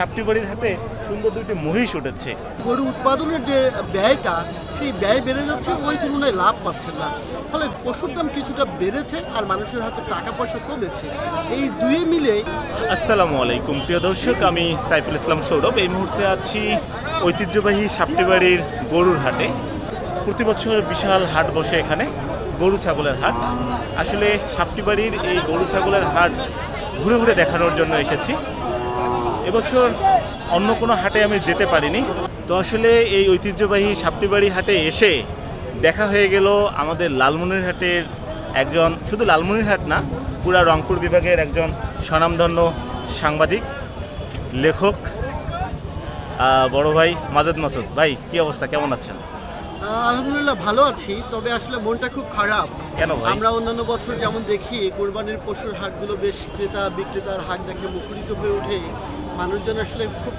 সাপটিবাড়ির হাটে সুন্দর দুইটি মহিষ উঠেছে। গরু উৎপাদনের যে ব্যয়টা, সেই ব্যয় বেড়ে যাচ্ছে, ওই তুলনায় লাভ পাচ্ছেন না। ফলে পশুর দাম কিছুটা বেড়েছে আর মানুষের হাতে টাকা পয়সা কমেছে। এই দুয়ে মিলে। আসসালামু আলাইকুম প্রিয় দর্শক, আমি সাইফুল ইসলাম সৌরভ। এই মুহূর্তে আছি ঐতিহ্যবাহী সাপটিবাড়ির গরুর হাটে। প্রতি বছর বিশাল হাট বসে এখানে, গরু ছাগলের হাট। আসলে সাপটিবাড়ির এই গরু ছাগলের হাট ঘুরে ঘুরে দেখানোর জন্য এসেছি। এবছর অন্য কোনো হাটে আমি যেতে পারিনি, তো আসলে এই ঐতিহ্যবাহী সাপটিবাড়ি হাটে এসে দেখা হয়ে গেল আমাদের লালমনিরহাটের একজন, শুধু লালমনিরহাট না, পুরা রংপুর বিভাগের একজন স্বনামধন্য সাংবাদিক, লেখক, বড় ভাই মাজেদ মাসুদ। ভাই, কি অবস্থা, কেমন আছেন? আলহামদুলিল্লাহ ভালো আছি, তবে আসলে মনটা খুব খারাপ। কেন ভাই? আমরা অন্যান্য বছর যেমন দেখি কোরবানির পশুর হাটগুলো বেশ ক্রেতা বিক্রেতার হাট দেখে মুখরিত হয়ে ওঠে, মানুষজন আসলে খুব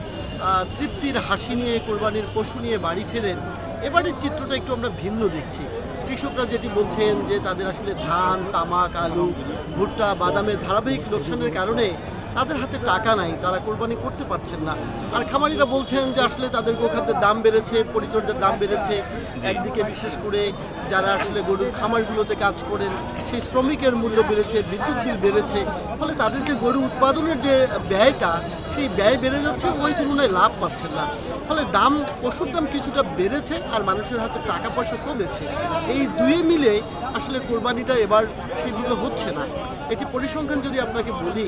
তৃপ্তির হাসি নিয়ে কোরবানির পশু নিয়ে বাড়ি ফেরেন। এবারের চিত্রটা একটু আমরা ভিন্ন দেখছি। কৃষকরা যেটি বলছেন যে তাদের আসলে ধান, তামাক, আলু, ভুট্টা, বাদামের ধারাবাহিক লোকসানের কারণে তাদের হাতে টাকা নাই, তারা কোরবানি করতে পারছেন না। আর খামারিরা বলছেন যে আসলে তাদের গোখাদ্যের দাম বেড়েছে, পরিচর্যার দাম বেড়েছে। একদিকে বিশেষ করে যারা আসলে গরুর খামারগুলোতে কাজ করেন, সেই শ্রমিকের মূল্য বেড়েছে, বিদ্যুৎ বিল বেড়েছে। ফলে তাদের যে গরু উৎপাদনের যে ব্যয়টা, সেই ব্যয় বেড়ে যাচ্ছে, ওই তুলনায় লাভ পাচ্ছেন না। ফলে পশুর দাম কিছুটা বেড়েছে আর মানুষের হাতে টাকা পয়সা কমেছে। এই দুয়ে মিলে আসলে কোরবানিটা এবার সেইভাবে হচ্ছে না। এটি পরিসংখ্যান যদি আপনাকে বলি,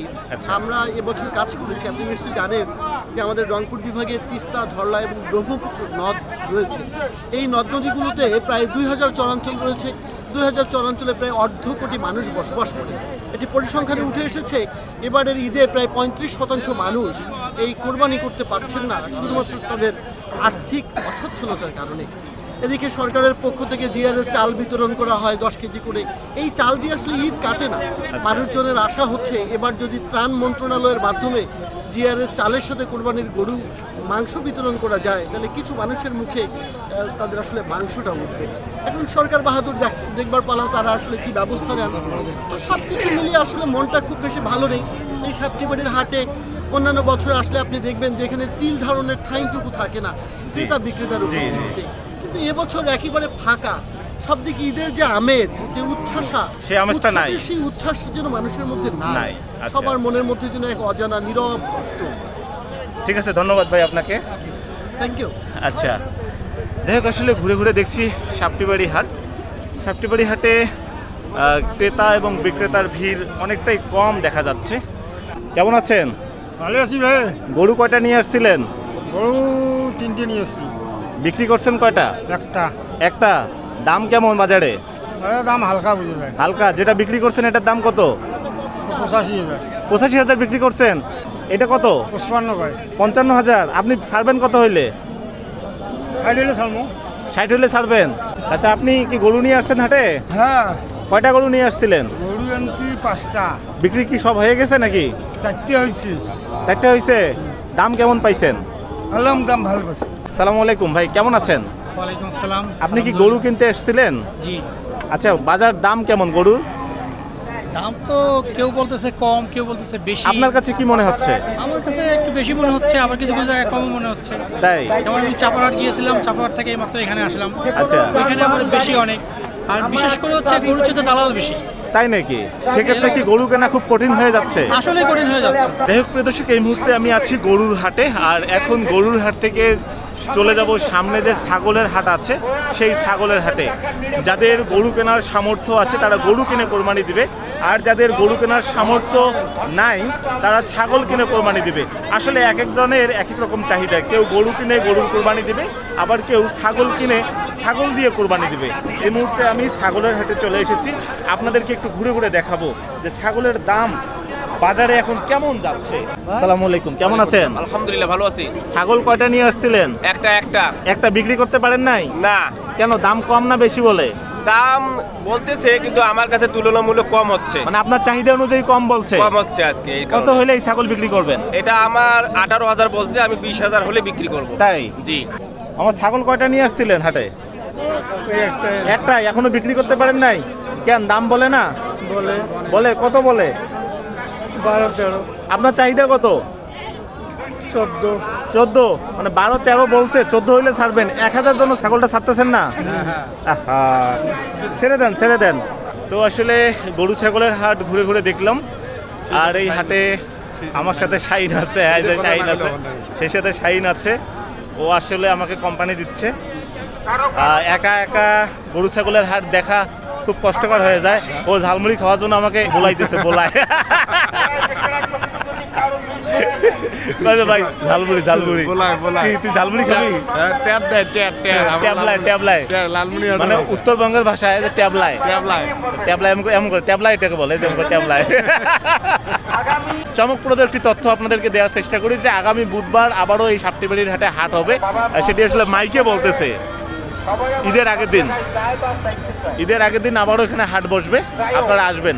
আমরা এবছর কাজ করেছি, আপনি নিশ্চয়ই জানেন যে আমাদের রংপুর বিভাগে তিস্তা, ধরলা এবং ব্রহ্মপুত্র নদ রয়েছে। এই নদ নদীগুলোতে প্রায় 2000 চরাঞ্চল রয়েছে। 2000 চরাঞ্চলে প্রায় 1/2 কোটি মানুষ বসবাস করে। এটি পরিসংখ্যানে উঠে এসেছে। এবারের ঈদে প্রায় 35% মানুষ এই কোরবানি করতে পারছেন না, শুধুমাত্র তাদের আর্থিক অসচ্ছলতার কারণে। এদিকে সরকারের পক্ষ থেকে জিআরের চাল বিতরণ করা হয় 10 কেজি করে। এই চাল দিয়ে আসলে ঈদ কাটে না। মানুষজনের আশা হচ্ছে এবার যদি ত্রাণ মন্ত্রণালয়ের মাধ্যমে জিআরের চালের সাথে কোরবানির গরু মাংস বিতরণ করা যায়, তাহলে কিছু মানুষের মুখে তাদের আসলে মাংসটা উঠবে। এখন সরকার বাহাদুর দেখবার পালা, তারা আসলে কি ব্যবস্থা নেন। তো সব কিছু মিলিয়ে আসলে মনটা খুব বেশি ভালো নেই। এই সাপটিবাড়ির হাটে অন্যান্য বছরে আসলে আপনি দেখবেন যেখানে তিল ধারণের ঠাঁইটুকু থাকে না ক্রেতা বিক্রেতার উপস্থিতিতে, কিন্তু এবছর একেবারে ফাঁকা। সব দিকে ঈদের যে আমেজ, যে উচ্ছ্বাসা, সেই আমেজটা নাই। সেই উচ্ছ্বাস যেন মানুষের মধ্যে নাই। আচ্ছা। সবার মনের মধ্যে যেন এক অজানা নীরব কষ্ট। ঠিক আছে, ধন্যবাদ ভাই আপনাকে। Thank you. আচ্ছা, যাই হোক, আসলে ঘুরে ঘুরে দেখছি সাপটিবাড়ি হাট। সাপটিবাড়ি হাটে ক্রেতা এবং বিক্রেতার ভিড় অনেকটাই কম দেখা যাচ্ছে। কেমন আছেন? ভালো আছি ভাই। গরু কয়টা নিয়ে আসছিলেন? গরু 3টে নিয়ে এসছি। বিক্রি করছেন কয়টা? একটা। দাম কেমন বাজারে? দাম হালকা বুঝে যায়। হালকা। যেটা বিক্রি করছেন এটার দাম কত? 85,000। 85,000 বিক্রি করছেন। এটা কত? 55 ভাই। 55,000। আপনি ছাড়বেন কত হইলে? 60 হলে ছাড়বো। 60 হইলে ছাড়বেন। আচ্ছা, আপনি কি গরু নিয়ে আসছেন হাটে? হ্যাঁ, কয়টা গরু নিয়ে আসছিলেন? গরু আনছি 5টা। বিক্রি কি সব হয়ে গেছে নাকি? 4টে হয়েছে। 4টে হয়েছে। দাম কেমন পাইছেন? আলাম দাম ভালো পাচ্ছি। সালামু আলাইকুম ভাই, কেমন আছেন? ওয়ালাইকুম আসসালাম। আপনি কি গরু কিনতে এসেছিলেন? জি। আচ্ছা, বাজার দাম কেমন গরুর? দাম তো কেউ বলতেছে কম, কেউ বলতেছে বেশি। আপনার কাছে কি মনে হচ্ছে? আমার কাছে একটু বেশি মনে হচ্ছে, আবার কিছু কিছু জায়গায় কম মনে হচ্ছে। তাই? যেমন আমি চাপারহাট গিয়েছিলাম, চাপারহাট থেকে মাত্র এখানে আসলাম। আচ্ছা। এখানে আবার বেশি অনেক, আর বিশেষ করে হচ্ছে গরুর চেয়ে দালাল বেশি। তাই নাকি? সেক্ষেত্রে কি গরু কেনা খুব কঠিন হয়ে যাচ্ছে? আসলে কঠিন হয়ে যাচ্ছে। যাই হোক প্রিয় দর্শক, এই মুহূর্তে আমি আছি গরুর হাটে। আর এখন গরুর হাট থেকে চলে যাব সামনে যে ছাগলের হাট আছে, সেই ছাগলের হাটে। যাদের গরু কেনার সামর্থ্য আছে তারা গরু কিনে কোরবানি দিবে, আর যাদের গরু কেনার সামর্থ্য নাই তারা ছাগল কিনে কোরবানি দিবে। আসলে এক একজনের এক এক রকম চাহিদা। কেউ গরু কিনে গরুর কোরবানি দিবে, আবার কেউ ছাগল কিনে ছাগল দিয়ে কোরবানি দিবে। এই মুহূর্তে আমি ছাগলের হাটে চলে এসেছি। আপনাদেরকে একটু ঘুরে ঘুরে দেখাবো যে ছাগলের দাম বাজারে এখন কেমন যাচ্ছে। আসসালামু আলাইকুম, কেমন আছেন? আলহামদুলিল্লাহ ভালো আছি। ছাগল কয়টা নিয়ে আসছিলেন? একটা বিক্রি করতে পারেন নাই? না। কেন? দাম কম না বেশি বলে? দাম বলতেছে কিন্তু আমার কাছে তুলনামূলক কম হচ্ছে। মানে আপনার চাহিদা অনুযায়ী কম বলছে? কম হচ্ছে আজকে। এই কত কারণে। হলে এই ছাগল বিক্রি করবেন? এটা আমার 18,000 বলছে, আমি 20,000 হলে বিক্রি করব। তাই? জি। আমার ছাগল কয়টা নিয়ে আসছিলেন হাটে? একটা। এখনো বিক্রি করতে পারেন নাই কেন? দাম বলে না? বলে। কত বলে? 12-13। আপনার চাহিদা কত? 14 মানে 12-13 বলছে, 14 হইলে ছাড়বেন। 1000 জন্য ছাগলটা ছাড়তেছেন না? আহা, ছেড়ে দেন। তো আসলে গরু ছাগলের হাট ঘুরে ঘুরে দেখলাম, আর এই হাটে আমার সাথে শাহিন আছে, এই যে শাহিন আছে, সেই সাথে শাহিন আছে। ও আসলে আমাকে কোম্পানি দিচ্ছে। একা একা গরু ছাগলের হাট দেখা খুব কষ্টকর হয়ে যায়। ও ঝালমুড়ি খাওয়ার জন্য আমাকে বোলায়। ভাই ঝালমুড়ি তুই ঝালমুড়ি খাবি? ট্যাবলাই মানে উত্তরবঙ্গের ভাষায় ট্যাবলাই এমন করে ট্যাবলাই এটাকে বলে, যেমন করে ট্যাবলাই। চমকপ্রদ একটি তথ্য আপনাদেরকে দেওয়ার চেষ্টা করি যে আগামী বুধবার আবারও এই সাপ্টিবাড়ির হাটে হাট হবে। সেটি আসলে মাইকে বলতেছে ঈদের আগের দিন আবারও এখানে হাট বসবে, আপনারা আসবেন।